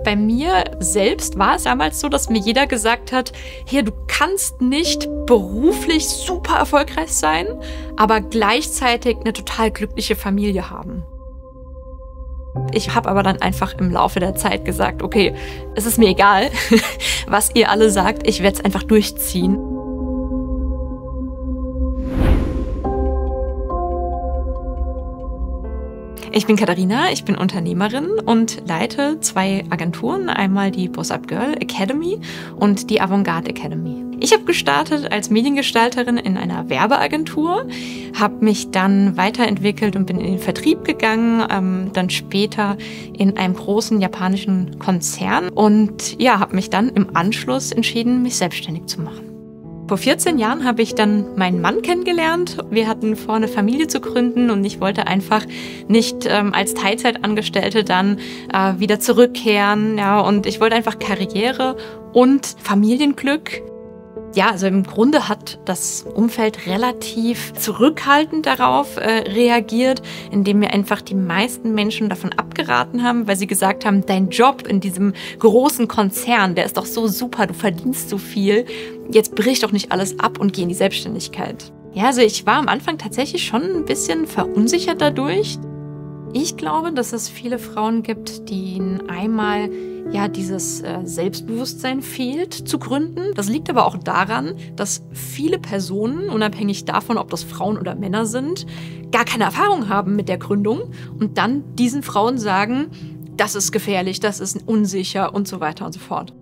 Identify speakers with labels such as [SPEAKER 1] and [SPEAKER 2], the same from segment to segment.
[SPEAKER 1] Bei mir selbst war es damals so, dass mir jeder gesagt hat, hier, du kannst nicht beruflich super erfolgreich sein, aber gleichzeitig eine total glückliche Familie haben. Ich habe aber dann einfach im Laufe der Zeit gesagt, okay, es ist mir egal, was ihr alle sagt, ich werde es einfach durchziehen. Ich bin Katharina, ich bin Unternehmerin und leite 2 Agenturen, einmal die Boss Up Girl Academy und die Avantgarde Academy. Ich habe gestartet als Mediengestalterin in einer Werbeagentur, habe mich dann weiterentwickelt und bin in den Vertrieb gegangen, dann später in einem großen japanischen Konzern und ja, habe mich dann im Anschluss entschieden, mich selbstständig zu machen. Vor 14 Jahren habe ich dann meinen Mann kennengelernt. Wir hatten vor, eine Familie zu gründen und ich wollte einfach nicht als Teilzeitangestellte dann wieder zurückkehren. Ja, und ich wollte einfach Karriere und Familienglück. Ja, also im Grunde hat das Umfeld relativ zurückhaltend darauf reagiert, indem mir einfach die meisten Menschen davon abgeraten haben, weil sie gesagt haben, dein Job in diesem großen Konzern, der ist doch so super, du verdienst so viel, jetzt brich doch nicht alles ab und geh in die Selbstständigkeit. Ja, also ich war am Anfang tatsächlich schon ein bisschen verunsichert dadurch. Ich glaube, dass es viele Frauen gibt, denen einmal ja dieses Selbstbewusstsein fehlt, zu gründen. Das liegt aber auch daran, dass viele Personen, unabhängig davon, ob das Frauen oder Männer sind, gar keine Erfahrung haben mit der Gründung und dann diesen Frauen sagen, das ist gefährlich, das ist unsicher und so weiter und so fort.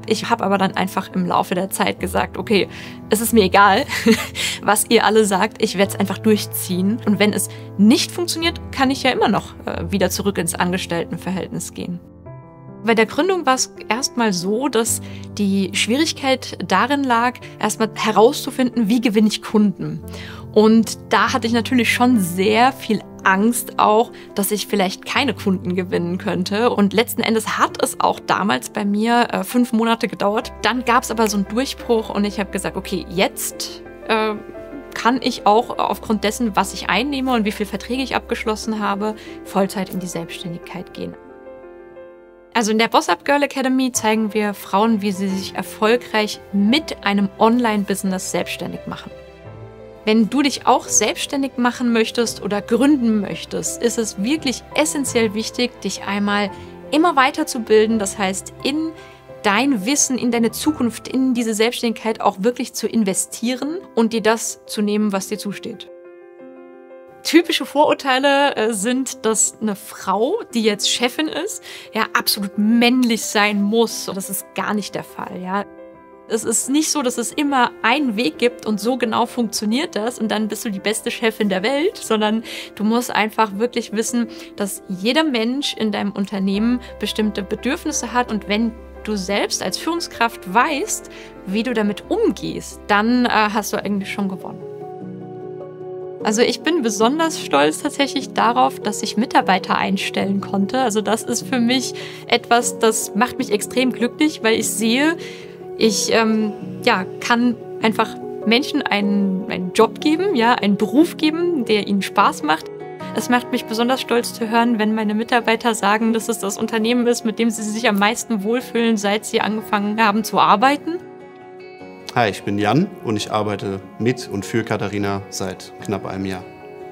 [SPEAKER 1] Ich habe aber dann einfach im Laufe der Zeit gesagt, okay, es ist mir egal, was ihr alle sagt, ich werde es einfach durchziehen. Und wenn es nicht funktioniert, kann ich ja immer noch wieder zurück ins Angestelltenverhältnis gehen. Bei der Gründung war es erstmal so, dass die Schwierigkeit darin lag, erstmal herauszufinden, wie gewinne ich Kunden. Und da hatte ich natürlich schon sehr viel Angst auch, dass ich vielleicht keine Kunden gewinnen könnte. Und letzten Endes hat es auch damals bei mir 5 Monate gedauert. Dann gab es aber so einen Durchbruch und ich habe gesagt, okay, jetzt kann ich auch aufgrund dessen, was ich einnehme und wie viele Verträge ich abgeschlossen habe, Vollzeit in die Selbstständigkeit gehen. Also in der Boss Up Girl Academy zeigen wir Frauen, wie sie sich erfolgreich mit einem Online-Business selbstständig machen. Wenn du dich auch selbstständig machen möchtest oder gründen möchtest, ist es wirklich essentiell wichtig, dich einmal immer weiterzubilden. Das heißt, in dein Wissen, in deine Zukunft, in diese Selbstständigkeit auch wirklich zu investieren und dir das zu nehmen, was dir zusteht. Typische Vorurteile sind, dass eine Frau, die jetzt Chefin ist, ja absolut männlich sein muss. Das ist gar nicht der Fall, ja. Es ist nicht so, dass es immer einen Weg gibt und so genau funktioniert das und dann bist du die beste Chefin der Welt, sondern du musst einfach wirklich wissen, dass jeder Mensch in deinem Unternehmen bestimmte Bedürfnisse hat und wenn du selbst als Führungskraft weißt, wie du damit umgehst, dann hast du eigentlich schon gewonnen. Also ich bin besonders stolz tatsächlich darauf, dass ich Mitarbeiter einstellen konnte. Also das ist für mich etwas, das macht mich extrem glücklich, weil ich sehe, ich kann einfach Menschen einen Job geben, ja, einen Beruf geben, der ihnen Spaß macht. Es macht mich besonders stolz zu hören, wenn meine Mitarbeiter sagen, dass es das Unternehmen ist, mit dem sie sich am meisten wohlfühlen, seit sie angefangen haben zu arbeiten.
[SPEAKER 2] Hi, ich bin Jan und ich arbeite mit und für Katharina seit knapp einem Jahr.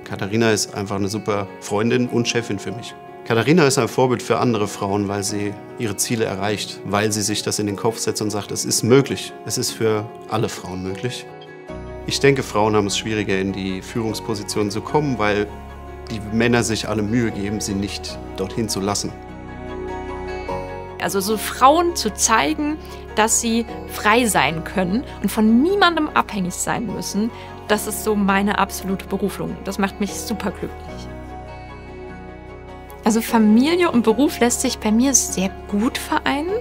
[SPEAKER 2] Katharina ist einfach eine super Freundin und Chefin für mich. Katharina ist ein Vorbild für andere Frauen, weil sie ihre Ziele erreicht, weil sie sich das in den Kopf setzt und sagt, es ist möglich. Es ist für alle Frauen möglich. Ich denke, Frauen haben es schwieriger, in die Führungsposition zu kommen, weil die Männer sich alle Mühe geben, sie nicht dorthin zu lassen.
[SPEAKER 1] Also so Frauen zu zeigen, dass sie frei sein können und von niemandem abhängig sein müssen, das ist so meine absolute Berufung. Das macht mich super glücklich. Also Familie und Beruf lässt sich bei mir sehr gut vereinen.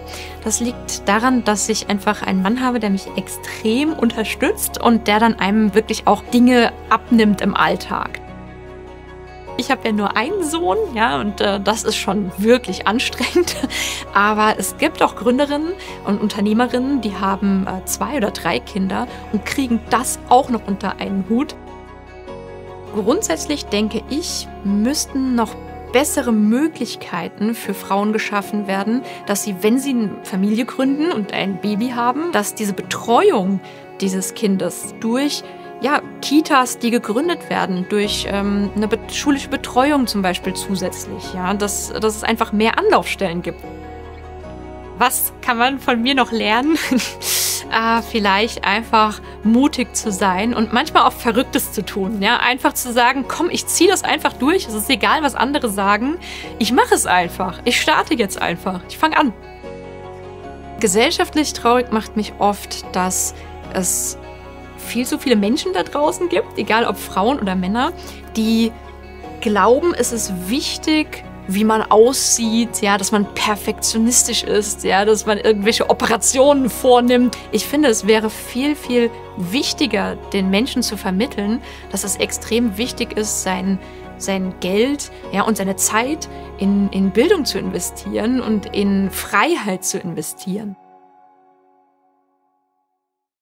[SPEAKER 1] Das liegt daran, dass ich einfach einen Mann habe, der mich extrem unterstützt und der dann einem wirklich auch Dinge abnimmt im Alltag. Ich habe ja nur einen Sohn, ja, und das ist schon wirklich anstrengend. Aber es gibt auch Gründerinnen und Unternehmerinnen, die haben 2 oder 3 Kinder und kriegen das auch noch unter einen Hut. Grundsätzlich denke ich, müssten noch bessere Möglichkeiten für Frauen geschaffen werden, dass sie, wenn sie eine Familie gründen und ein Baby haben, dass diese Betreuung dieses Kindes durch Kitas, die gegründet werden, durch eine schulische Betreuung zum Beispiel zusätzlich, dass es einfach mehr Anlaufstellen gibt. Was kann man von mir noch lernen? Vielleicht einfach mutig zu sein und manchmal auch Verrücktes zu tun. Ja? Einfach zu sagen, komm, ich ziehe das einfach durch. Es ist egal, was andere sagen. Ich mache es einfach. Ich starte jetzt einfach. Ich fange an. Gesellschaftlich traurig macht mich oft, dass es viel zu viele Menschen da draußen gibt, egal ob Frauen oder Männer, die glauben, es ist wichtig, wie man aussieht, dass man perfektionistisch ist, dass man irgendwelche Operationen vornimmt. Ich finde, es wäre viel, viel wichtiger, den Menschen zu vermitteln, dass es extrem wichtig ist, sein Geld und seine Zeit in Bildung zu investieren und in Freiheit zu investieren.